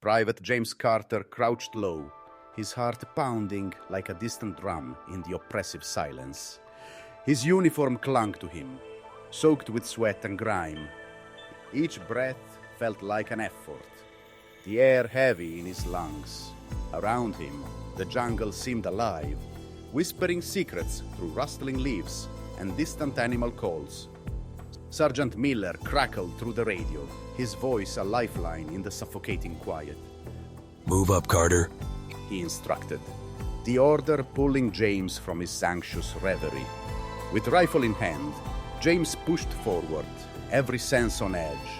Private James Carter crouched low, his heart pounding like a distant drum in the oppressive silence. His uniform clung to him, soaked with sweat and grime. Each breath felt like an effort, the air heavy in his lungs. Around him, the jungle seemed alive, whispering secrets through rustling leaves and distant animal calls. Sergeant Miller crackled through the radio, his voice a lifeline in the suffocating quiet. "Move up, Carter," he instructed, the order pulling James from his anxious reverie. With rifle in hand, James pushed forward, every sense on edge.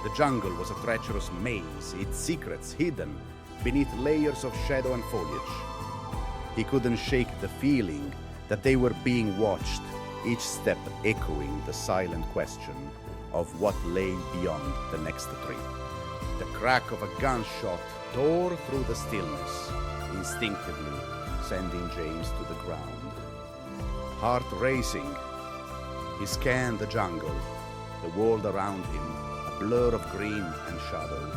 The jungle was a treacherous maze, its secrets hidden beneath layers of shadow and foliage. He couldn't shake the feeling that they were being watched, each step echoing the silent question of what lay beyond the next tree. The crack of a gunshot tore through the stillness, instinctively sending James to the ground. Heart racing, he scanned the jungle, the world around him, a blur of green and shadow.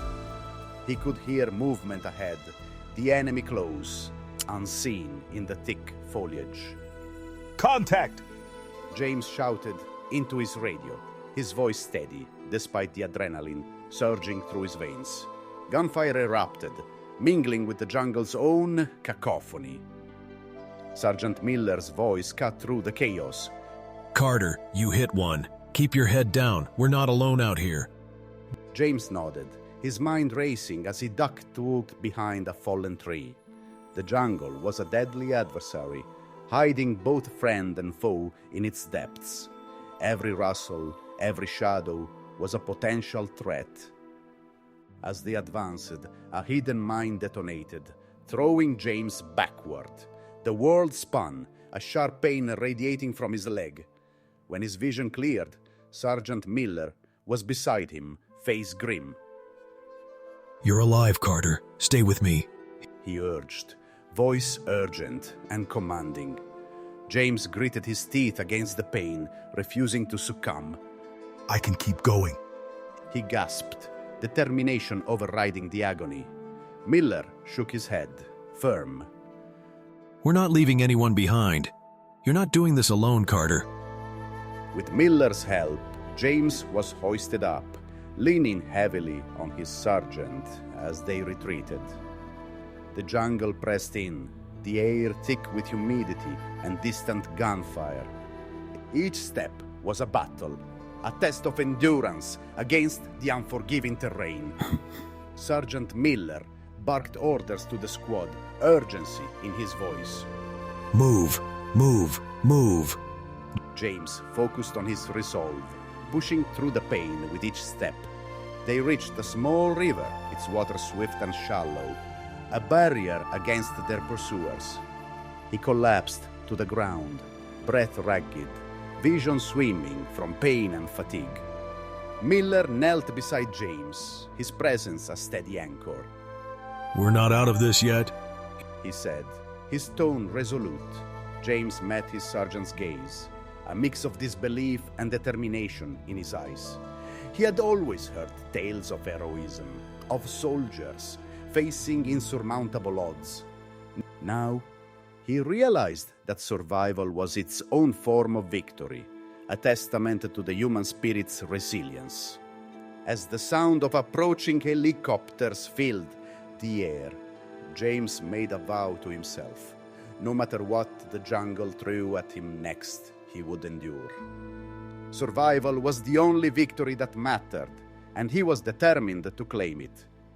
He could hear movement ahead, the enemy close, unseen in the thick foliage. "Contact!" James shouted into his radio, his voice steady despite the adrenaline surging through his veins. Gunfire erupted, mingling with the jungle's own cacophony. Sergeant Miller's voice cut through the chaos. "Carter, you hit one. Keep your head down. We're not alone out here." James nodded, his mind racing as he ducked to look behind a fallen tree. The jungle was a deadly adversary, hiding both friend and foe in its depths. Every rustle, every shadow was a potential threat. As they advanced, a hidden mine detonated, throwing James backward. The world spun, a sharp pain radiating from his leg. When his vision cleared, Sergeant Miller was beside him, face grim. "You're alive, Carter. Stay with me," he urged, voice urgent and commanding. James gritted his teeth against the pain, refusing to succumb. "I can keep going." He gasped, determination overriding the agony. Miller shook his head, firm. "We're not leaving anyone behind. You're not doing this alone, Carter." With Miller's help, James was hoisted up, leaning heavily on his sergeant as they retreated. The jungle pressed in, the air thick with humidity and distant gunfire. Each step was a battle, a test of endurance against the unforgiving terrain. Sergeant Miller barked orders to the squad, urgency in his voice. "Move, move, move." James focused on his resolve, pushing through the pain with each step. They reached a small river, its water swift and shallow, a barrier against their pursuers. He collapsed to the ground, breath ragged, vision swimming from pain and fatigue. Miller knelt beside James, his presence a steady anchor. "We're not out of this yet," he said, his tone resolute. James met his sergeant's gaze, a mix of disbelief and determination in his eyes. He had always heard tales of heroism, of soldiers facing insurmountable odds. Now, he realized that survival was its own form of victory, a testament to the human spirit's resilience. As the sound of approaching helicopters filled the air, James made a vow to himself. No matter what the jungle threw at him next, he would endure. Survival was the only victory that mattered, and he was determined to claim it.